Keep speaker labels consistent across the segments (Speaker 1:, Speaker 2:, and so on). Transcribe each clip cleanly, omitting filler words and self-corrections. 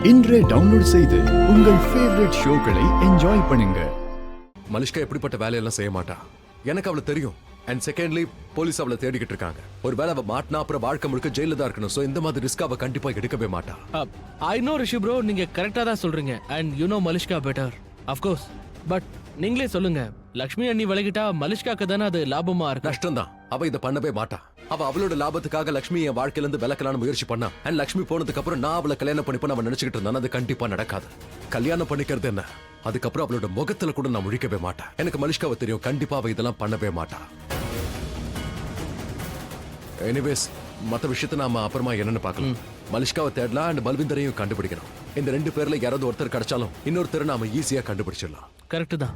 Speaker 1: இன்றே டவுன்லோட் செய்து உங்கள் ஃபேவரட் ஷோக்களை என்ஜாய் பண்ணுங்க.
Speaker 2: மலிஷ்கா எப்படிப்பட்ட வேலையெல்லாம் செய்ய மாட்டா, எனக்கு அவளை தெரியும். அண்ட் செகண்ட்லி, போலீஸ் அவளை தேடிக்கிட்டு இருக்காங்க. ஒரு வேலை அவ மாட்டினா அப்புறம் வாழ்க்கை முழுக்க ஜெயில தான் இருக்கணும். சோ இந்த மாதிரி ரிஸ்க் அவ கண்டிப்பா எடுக்கவே மாட்டா.
Speaker 3: ஐ நோ ரிஷி ப்ரோ, நீங்க கரெக்டா தான் சொல்றீங்க. And you know Malishka better of course. But நீங்களே சொல்லுங்க, லக்ஷ்மி அண்ணி விலகிட்டா மலிஷ்காக்கு தானே அது லாபமா இருக்கு.
Speaker 2: நஷ்டம் தான். அவ இதை பண்ணவே மாட்டா. அவ அவளோட லாபத்துக்காக லக்ஷ்மி என் வாழ்க்கையில இருந்து விலக்கலான்னு முயற்சி பண்ணா. அண்ட் லக்ஷ்மி போனதுக்கு அப்புறம் நான் அவளை கல்யாணம் பண்ணிப்பேன் அவன் நினைச்சுக்கிட்டு இருந்தான். அது கண்டிப்பா நடக்காது. கல்யாணம் பண்ணிக்கிறது என்ன, அதுக்கப்புறம் அவளோட முகத்துல கூட நான் முழிக்கவே மாட்டேன். எனக்கு மலிஷ்காவை தெரியும், கண்டிப்பா அவ இதெல்லாம் பண்ணவே மாட்டா. எனிவேஸ், மத்த விஷயத்தை நாம அப்புறமா என்னன்னு பார்க்கலாம். மலிஷ்காவை தேடலாம் அண்ட் பல்விந்தரையும் கண்டுபிடிக்கணும். இந்த ரெண்டு பேர்ல யாராவது ஒருத்தர் கிடைச்சாலும் இன்னொருத்தர் நாம ஈஸியா கண்டுபிடிச்சிடலாம்.
Speaker 3: கரெக்ட் தான்.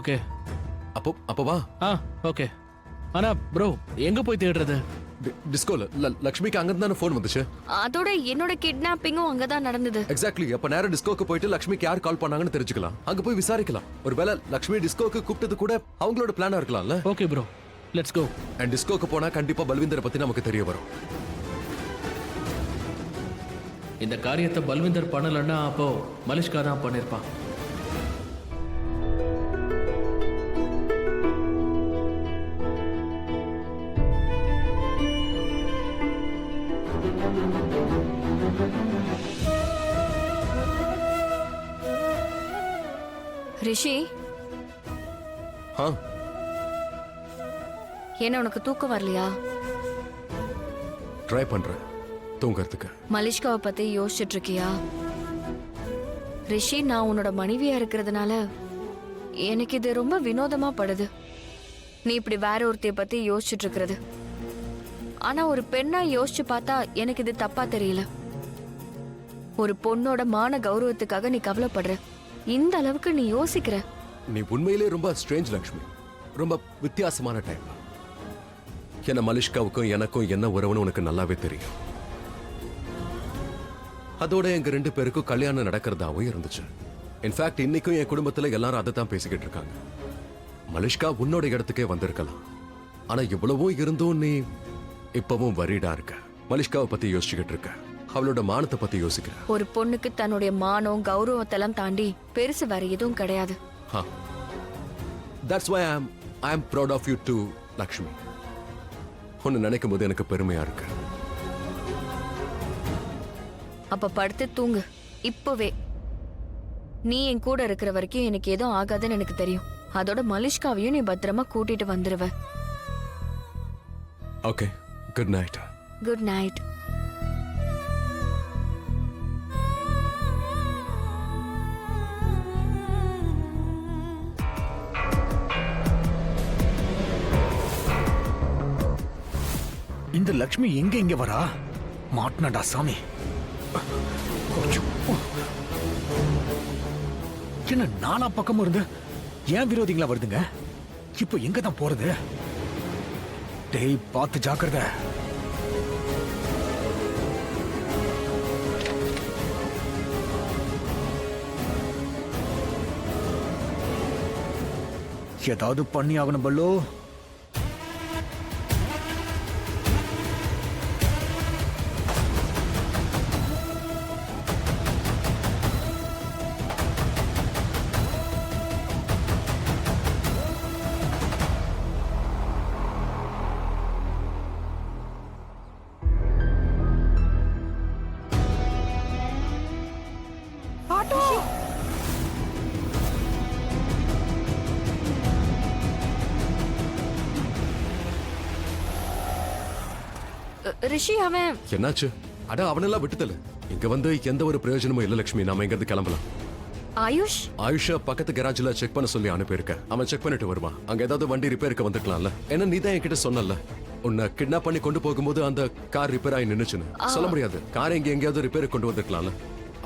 Speaker 3: ஓகே,
Speaker 2: அப்போ வா.
Speaker 3: ஓகே. ஆனா ப்ரோ, எங்க போய் தேடுறது?
Speaker 2: டிஸ்கோல லக்ஷ்மிக்கு அங்க இருந்தானே ஃபோன் வந்துச்சு.
Speaker 4: அதோட என்னோட கிட்னாப்பிங்கும் அங்கதான் நடந்தது.
Speaker 2: எக்ஸாக்ட்லி. அப்ப நேரா டிஸ்கோக்கு போயிட்டு லக்ஷ்மிக்கு யார் கால் பண்ணாங்கன்னு தெரிஞ்சுக்கலாம். அங்க போய் விசாரிக்கலாம். ஒருவேளை லக்ஷ்மி டிஸ்கோக்கு கூப்பிட்டது கூட அவங்களோட பிளானா இருக்கலாம்ல.
Speaker 3: Okay bro, let's go.
Speaker 2: And டிஸ்கோக்கு போனா கண்டிப்பா பல்விந்தரை பத்தி நமக்கு தெரிய வரும்.
Speaker 3: இந்த காரியத்தை பல்விந்தர் பண்ணலன்னா அப்போ மலிஷ்கா தான் பண்ணிருப்பான்.
Speaker 4: ரிஷி, என்ன உனக்கு தூக்கம் வரலையா?
Speaker 2: ட்ரை பண்றேன் தூங்கறதுக்கு.
Speaker 4: மலிஷ்காவை பத்தி யோசிச்சுட்டு இருக்கியா? ரிஷி, நான் உன்னோட மனைவியா இருக்கிறதுனால எனக்கு இது ரொம்ப வினோதமா படுது. நீ இப்படி வேற ஒருத்தைய பத்தி யோசிச்சுட்டு இருக்கிறது. ஆனா ஒரு பெண்ணா யோசிச்சு பார்த்தா எனக்கு இது தப்பா தெரியல. ஒரு பொண்ணோட மான கௌரவத்துக்காக நீ கவலைப்படுற. இந்த அளவுக்கு நீ யோசிக்கிற.
Speaker 2: நீ உண்மையிலே ரொம்ப ஸ்ட்ரேஞ்ச் லக்ஷ்மி. ரொம்ப வித்தியாசமான டைம். என்ன மலிஷ்காவுக்கும் எனக்கும் என்ன உறவுன்னு உனக்கு நல்லாவே தெரியும். அதோட எங்க ரெண்டு பேருக்கும் கல்யாணம் நடக்கிறதாவும் இருந்துச்சு. இன்ஃபேக்ட் இன்னைக்கும் என் குடும்பத்துல எல்லாரும் அதை தான் பேசிக்கிட்டு இருக்காங்க. மலிஷ்கா உன்னோட இடத்துக்கே வந்திருக்கலாம். ஆனா இவ்வளவும் இருந்தும் நீ இப்பவும் வரீடா இருக்க. மலிஷ்காவை பத்தி யோசிச்சுக்கிட்டு இருக்க. அவளோட மானத்தை பத்தி யோசிக்கிற.
Speaker 4: ஒரு பொண்ணுக்கு தன்னுடைய மானம் கௌரவத்தெல்லாம் தாண்டி பெருசு வேற எதுவும் கிடையாது.
Speaker 2: That's why I am proud of you too, Lakshmi. ஒன்னு நினைக்கும் போது எனக்கு பெருமையா இருக்கு.
Speaker 4: அப்ப படுத்து தூங்கு இப்பவே. நீ என் கூட இருக்கிற வரைக்கும் எனக்கு எதுவும் ஆகாதுன்னு எனக்கு தெரியும். அதோட மலிஷ்காவையும் நீ பத்திரமா கூட்டிட்டு வந்துருவ.
Speaker 2: Okay, good night.
Speaker 4: Good night.
Speaker 1: இந்த லக்ஷ்மி எங்க இங்க வரா? மாட்னடா சாமி. என்ன நாலா பக்கமும் இருந்து ஏன் விரோதிங்களா வருதுங்க? இப்போ எங்க தான் போறது? டேய், பார்த்து ஜாக்கிரதை. ஏதாவது பண்ணி ஆகணும் பல்லோ.
Speaker 4: ரிஷி, அவன்
Speaker 2: என்னாச்சு? அட, அவனெல்லாம் விட்டுதல. இங்க வந்து எந்த ஒரு பிரயோஜனமும் இல்ல லக்ஷ்மி. நாம இங்க இருந்து கிளம்பலாம். ஆயுஷ பக்கத்து கராஜ்ல செக் பண்ண சொல்லி அனுப்பியிருக்கேன். அவன் செக் பண்ணிட்டு வருவான். அங்க ஏதாவது வண்டி ரிப்பேருக்கு வந்துக்கலாம்ல. ஏன்னா நீ தான் என்கிட்ட சொன்னல, உன்னை கிட்னாப் பண்ணி கொண்டு போகும்போது அந்த கார் ரிப்பேர் ஆகி நின்னுச்சுன்னு. சொல்ல முடியாது, கார் எங்கேயாவது ரிப்பேருக்கு கொண்டு வந்துக்கலாம்ல.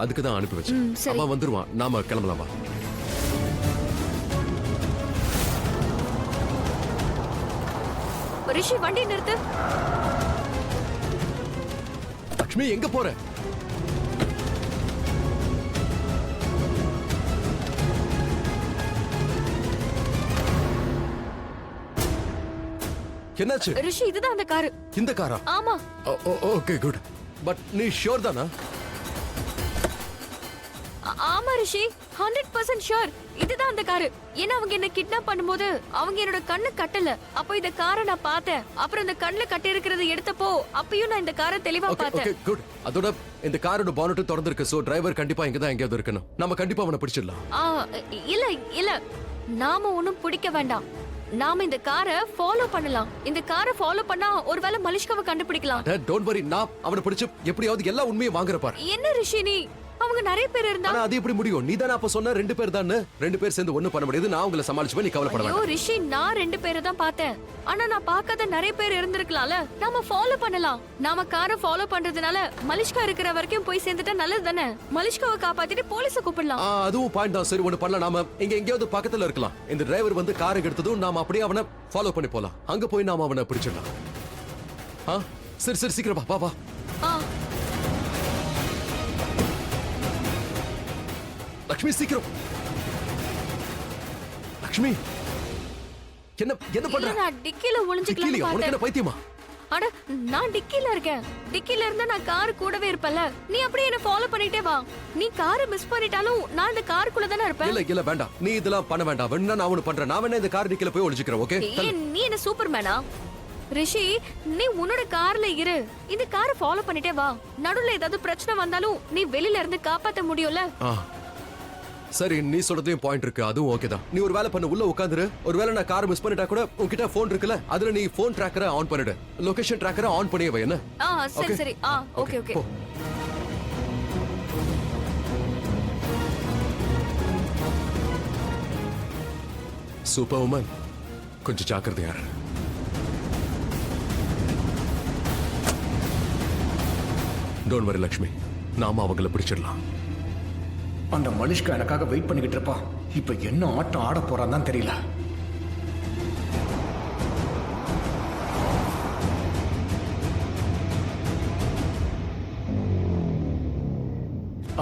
Speaker 2: அதுக்கு தான் அனுப்பி வச்சேன். அவன் வந்துருவான். நாம கிளம்பலாமா?
Speaker 4: ரிஷி, வண்டி நிறுத்து.
Speaker 2: லக்ஷ்மி, எங்க போற? என்னாச்சு?
Speaker 4: ரிஷி, இதுதான் அந்த கார்.
Speaker 2: இந்த காரா?
Speaker 4: ஆமா.
Speaker 2: Okay, good. பட் நீ ஷூர் தானா?
Speaker 4: ஆமா ரிஷி 100% ஷூர் இதுதான் அந்த காரு. ஏன்னா அவங்க என்ன கிட்னாப் பண்ணும்போது அவங்க என்னோட கண்ணு கட்டல. அப்போ இந்த காரை நான் பார்த்தேன். அப்புறம் இந்த கண்ணுல கட்டி இருக்கிறத எடுத்தப்போ அப்பயும் நான் இந்த காரை தெளிவா
Speaker 2: ஓகே
Speaker 4: பார்த்தேன்.
Speaker 2: Okay good. அதோட இந்த காரோட பானட் திறந்து இருக்கு. சோ டிரைவர் கண்டிப்பா இங்க தான் எங்கேயாவது இருக்கணும். நம்ம கண்டிப்பா அவனை பிடிச்சிடலாம்.
Speaker 4: இல்ல இல்ல நாம ஒண்ணும் பிடிக்க வேண்டாம். நாம இந்த காரை ஃபாலோ பண்ணலாம். இந்த காரை ஃபாலோ பண்ணா ஒருவேளை மலிஷ்காவை கண்டுபிடிக்கலாம்.
Speaker 2: டோன்ட் வரி, நான் அவனை பிடிச்சு எப்படியாவது எல்லா உண்மையும் வாங்குற பாரு.
Speaker 4: என்ன ரிஷி நீ அவங்க நிறைய பேர் இருந்தா
Speaker 2: ஆனா அது எப்படி முடியும்? நீ தானே அப்ப சொன்ன 2 பேர் தானே. 2 பேர் சேர்ந்து ஒண்ணும் பண்ண முடியாது. நான் உங்களை சமாளிச்சுவேன், நீ கவலைப்பட
Speaker 4: ஐயோ
Speaker 2: வேண்டாம்.
Speaker 4: ரிஷி நான் 2 பேரை தான் பார்த்தேன். ஆனா நான் பார்க்காத நிறைய பேர் இருந்திருக்கலாம்ல. நாம ஃபாலோ பண்ணலாம். நாம காரை ஃபாலோ பண்றதுனால மலிஷ்கா இருக்கிற வரைக்கும் போய் சேர்ந்துட்டா நல்லது தானே. மலிஷ்காவை காப்பாத்திட்டு போலீஸ கூப்பிடலாம்.
Speaker 2: அதுவும் பாயிண்ட் தான். சரி ஒண்ணு பண்ணலாம். நாம இங்க எங்கேயாவது பக்கத்துல இருக்கலாம். இந்த டிரைவர் வந்து காரை எடுத்ததும் நாம அப்படியே அவனை ஃபாலோ பண்ணி போலாம். அங்க போய் நாம அவனை பிடிச்சிடலாம். சரி சரி சீக்கிரம் வா வா. லக்ஷ்மி சீக்கிரம். லக்ஷ்மி என்ன என்ன பண்ற?
Speaker 4: நான் டிக்கில ஒளிஞ்சுக்கலாம்
Speaker 2: உனக்கு என்ன
Speaker 4: பார்த்தேன்.
Speaker 2: பைத்தியமா?
Speaker 4: அட நான் டிக்கில இருக்கேன். டிக்கில இருந்தா நான் கார் கூடவே இருப்பேன்ல. நீ அப்படியே என்ன ஃபாலோ பண்ணிட்டே வா. நீ காரை மிஸ் பண்ணிட்டாலும் நான் இந்த காருக்குள்ள தானே இருப்பேன்.
Speaker 2: இல்ல இல்ல வேண்டாம். நீ இதெல்லாம் பண்ண வேண்டாம். வேணா நான் ஒன்னு பண்றேன். நான் வேணா இந்த கார் டிக்கில போய் ஒளிஞ்சுக்கிறேன். ஓகே?
Speaker 4: நீ என்ன சூப்பர்மேனா? ரிஷி நீ உன்னோட கார்ல இரு. இந்த காரை ஃபாலோ பண்ணிட்டே வா. நடுவுல ஏதாவது பிரச்சனை வந்தாலும் நீ வெளியில இருந்து காப்பாத்த முடியும்ல.
Speaker 2: சரி நீ சொல்றதையும் பாயிண்ட் இருக்கு. அதுவும் ஓகே தான். நீ ஒரு வேலை பண்ண, உள்ள உட்காந்துரு. ஒருவேளை நான் கார் மிஸ் பண்ணிட்டா கூட உன்கிட்ட போன் இருக்குல்ல, அதுல நீ போன் ட்ராக்கரை ஆன் பண்ணிடு. லொகேஷன் ட்ராக்கரை ஆன் பண்ணியே வை. என்ன?
Speaker 4: சரி சரி ஓகே ஓகே.
Speaker 2: சூப்பர் உமன், கொஞ்சம் ஜாக்கிரதையா இரு. டோன்ட் வரி லக்ஷ்மி, நாம அவங்கள பிடிச்சிடலாம்.
Speaker 1: அந்த மலிஷ்கா எனக்காக வெயிட் பண்ணிக்கிட்டு இருப்பா. இப்ப என்ன ஆட்டம் ஆட போறான்னு தான் தெரியல.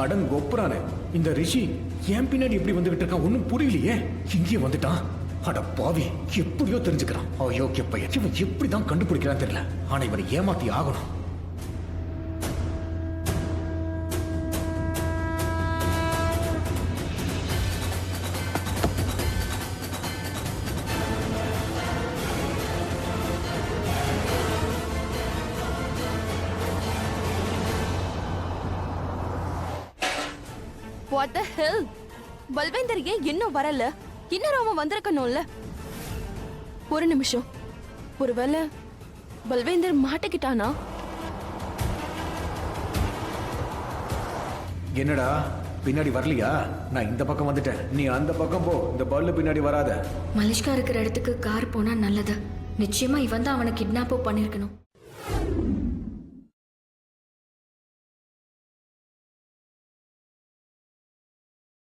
Speaker 1: அடங்கொப்புறானே இந்த ரிஷி என் பின்னாடி எப்படி வந்துகிட்டு இருக்கான் ஒன்னும் புரியலையே. இங்கே வந்துட்டான். அட பாவி, எப்படியோ தெரிஞ்சுக்கிறான். அயோக்கிய பையன். இவன் எப்படிதான் கண்டுபிடிக்கிறான்னு தெரியல. ஆனா இவனை ஏமாத்தி ஆகணும்.
Speaker 5: What the hell? பல்வேந்தர் ஏன் இன்னும் வரல? இன்னும் அவன் வந்திருக்கணும்ல. ஒரு நிமிஷம். ஒருவேளை பல்வேந்தர் மாட்டிக்கிட்டானா?
Speaker 1: என்னடா பின்னாடி வரலையா? நான் இந்த பக்கம் வந்துட்டேன், நீ அந்த பக்கம் போ. இந்த பல்லு பின்னாடி வராத.
Speaker 4: மலிஷ்கா இருக்கிற இடத்துக்கு கார் போனா நல்லது. நிச்சயமா இவன் தான் அவனை கிட்னாப்போ பண்ணிருக்கணும்.